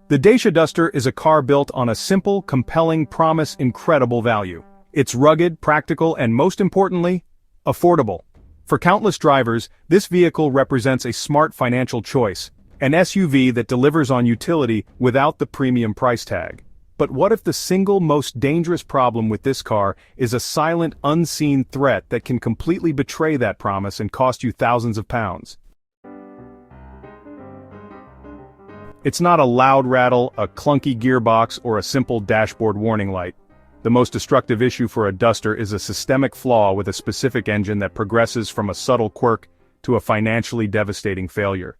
The Dacia Duster is a car built on a simple, compelling promise, incredible value. It's rugged, practical, and most importantly, affordable. For countless drivers, this vehicle represents a smart financial choice, an SUV that delivers on utility without the premium price tag. But what if the single most dangerous problem with this car is a silent, unseen threat that can completely betray that promise and cost you thousands of pounds? It's not a loud rattle, a clunky gearbox, or a simple dashboard warning light. The most destructive issue for a Duster is a systemic flaw with a specific engine that progresses from a subtle quirk to a financially devastating failure.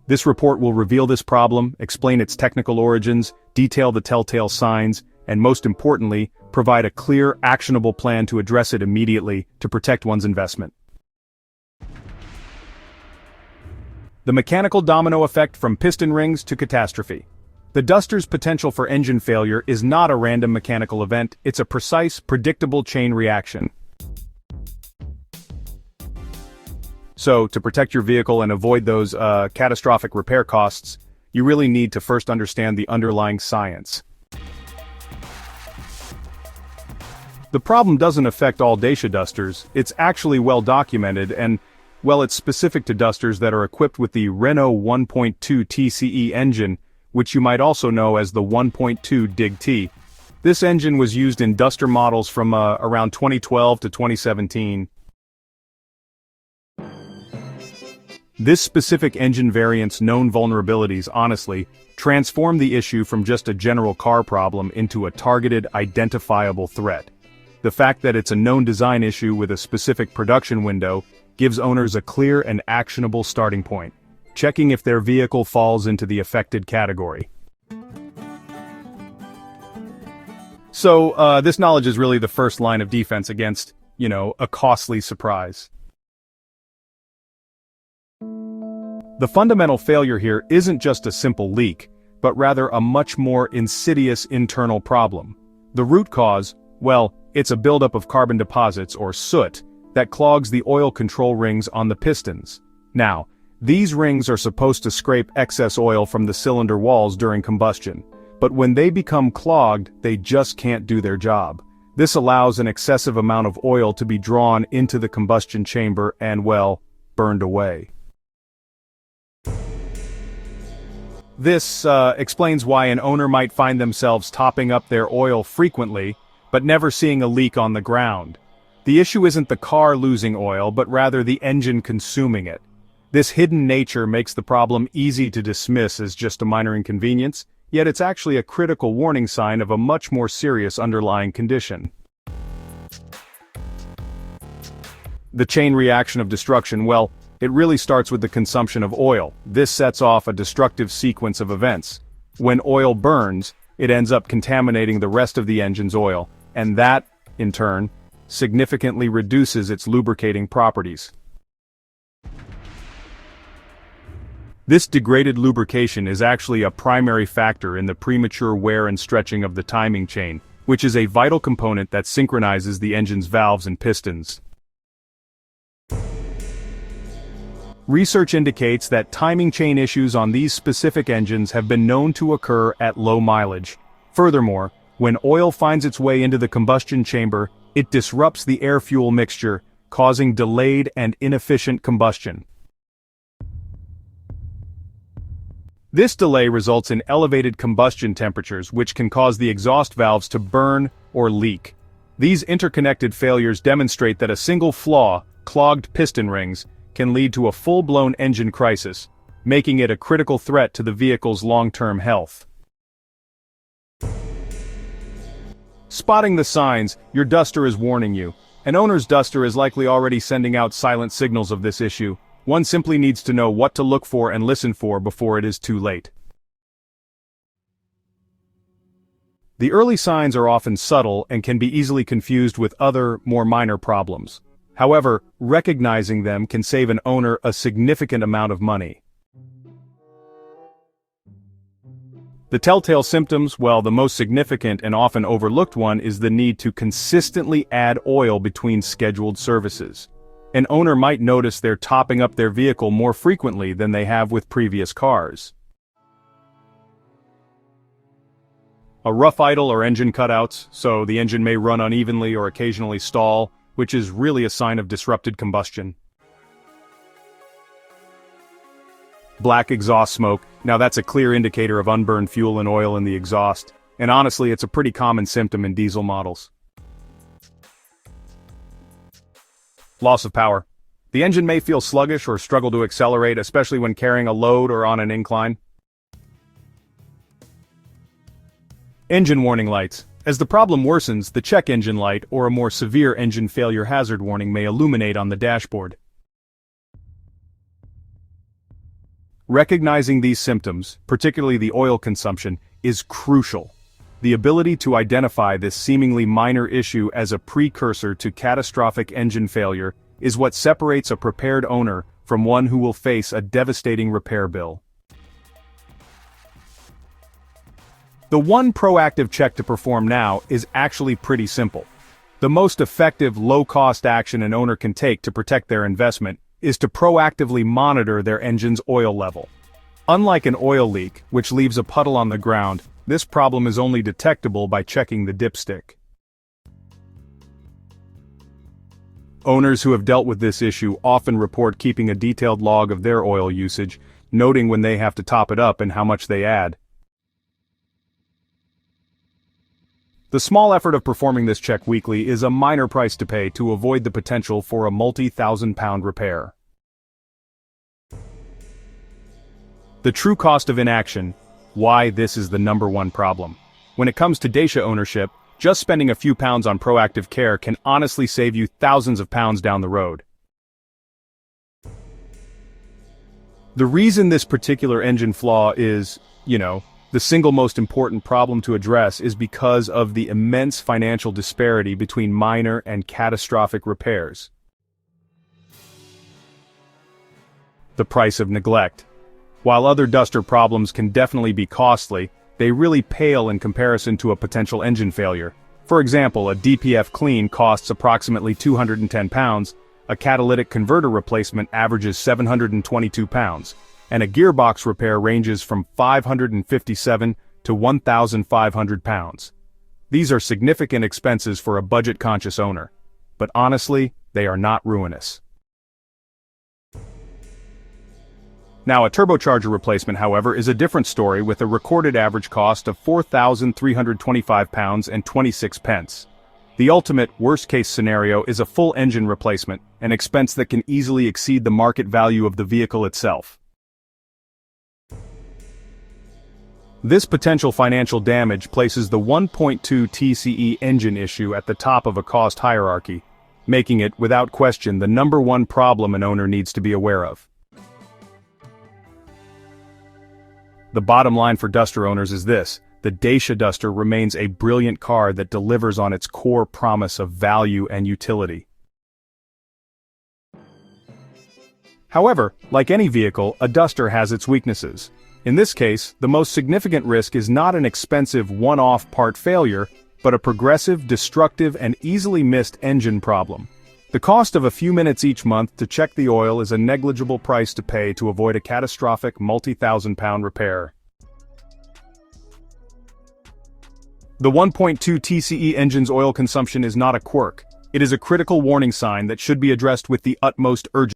This report will reveal this problem, explain its technical origins, detail the telltale signs, and most importantly, provide a clear, actionable plan to address it immediately to protect one's investment. The mechanical domino effect from piston rings to catastrophe. The Duster's potential for engine failure is not a random mechanical event, it's a precise, predictable chain reaction. So, to protect your vehicle and avoid those catastrophic repair costs, you really need to first understand the underlying science. The problem doesn't affect all Dacia Dusters, it's actually well documented and, well, it's specific to Dusters that are equipped with the Renault 1.2 TCE engine, which you might also know as the 1.2 DIG-T. This engine was used in Duster models from around 2012 to 2017. This specific engine variant's known vulnerabilities, honestly, transform the issue from just a general car problem into a targeted, identifiable threat. The fact that it's a known design issue with a specific production window gives owners a clear and actionable starting point, checking if their vehicle falls into the affected category. So, this knowledge is really the first line of defense against, a costly surprise. The fundamental failure here isn't just a simple leak, but rather a much more insidious internal problem. The root cause, well, it's a buildup of carbon deposits, or soot, that clogs the oil control rings on the pistons. Now, these rings are supposed to scrape excess oil from the cylinder walls during combustion, but when they become clogged, they just can't do their job. This allows an excessive amount of oil to be drawn into the combustion chamber and, well, burned away. This explains why an owner might find themselves topping up their oil frequently, but never seeing a leak on the ground. The issue isn't the car losing oil, but rather the engine consuming it. This hidden nature makes the problem easy to dismiss as just a minor inconvenience, yet it's actually a critical warning sign of a much more serious underlying condition. The chain reaction of destruction, well, it really starts with the consumption of oil. This sets off a destructive sequence of events. When oil burns, it ends up contaminating the rest of the engine's oil, and that, in turn, significantly reduces its lubricating properties. This degraded lubrication is actually a primary factor in the premature wear and stretching of the timing chain, which is a vital component that synchronizes the engine's valves and pistons. Research indicates that timing chain issues on these specific engines have been known to occur at low mileage. Furthermore, when oil finds its way into the combustion chamber, it disrupts the air-fuel mixture, causing delayed and inefficient combustion. This delay results in elevated combustion temperatures, which can cause the exhaust valves to burn or leak. These interconnected failures demonstrate that a single flaw, clogged piston rings, can lead to a full-blown engine crisis, making it a critical threat to the vehicle's long-term health. Spotting the signs, your Duster is warning you. An owner's Duster is likely already sending out silent signals of this issue. One simply needs to know what to look for and listen for before it is too late. The early signs are often subtle and can be easily confused with other, more minor problems. However, recognizing them can save an owner a significant amount of money. The telltale symptoms, well, the most significant and often overlooked one is the need to consistently add oil between scheduled services. An owner might notice they're topping up their vehicle more frequently than they have with previous cars. A rough idle or engine cutouts, so the engine may run unevenly or occasionally stall, which is really a sign of disrupted combustion. Black exhaust smoke, now that's a clear indicator of unburned fuel and oil in the exhaust, and honestly it's a pretty common symptom in diesel models. Loss of power. The engine may feel sluggish or struggle to accelerate, especially when carrying a load or on an incline. Engine warning lights. As the problem worsens, the check engine light or a more severe engine failure hazard warning may illuminate on the dashboard. Recognizing these symptoms, particularly the oil consumption, is crucial. The ability to identify this seemingly minor issue as a precursor to catastrophic engine failure is what separates a prepared owner from one who will face a devastating repair bill. The one proactive check to perform now is actually pretty simple. The most effective low-cost action an owner can take to protect their investment is to proactively monitor their engine's oil level. Unlike an oil leak, which leaves a puddle on the ground, this problem is only detectable by checking the dipstick. Owners who have dealt with this issue often report keeping a detailed log of their oil usage, noting when they have to top it up and how much they add. The small effort of performing this check weekly is a minor price to pay to avoid the potential for a multi-thousand-pound repair. The true cost of inaction. Why this is the #1 problem. When it comes to Dacia ownership, just spending a few pounds on proactive care can honestly save you thousands of pounds down the road. The reason this particular engine flaw is, the single most important problem to address is because of the immense financial disparity between minor and catastrophic repairs. The price of neglect. While other Duster problems can definitely be costly, they really pale in comparison to a potential engine failure. For example, a DPF clean costs approximately £210, a catalytic converter replacement averages £722, and a gearbox repair ranges from £557 to £1,500. These are significant expenses for a budget-conscious owner, but honestly, they are not ruinous. Now, a turbocharger replacement, however, is a different story with a recorded average cost of £4,325 and 26 pence. The ultimate worst-case scenario is a full engine replacement, an expense that can easily exceed the market value of the vehicle itself. This potential financial damage places the 1.2 TCE engine issue at the top of a cost hierarchy, making it, without question, the #1 problem an owner needs to be aware of. The bottom line for Duster owners is this: the Dacia Duster remains a brilliant car that delivers on its core promise of value and utility. However, like any vehicle, a Duster has its weaknesses. In this case, the most significant risk is not an expensive one-off part failure, but a progressive, destructive, and easily missed engine problem. The cost of a few minutes each month to check the oil is a negligible price to pay to avoid a catastrophic multi-thousand-pound repair. The 1.2 TCE engine's oil consumption is not a quirk. It is a critical warning sign that should be addressed with the utmost urgency.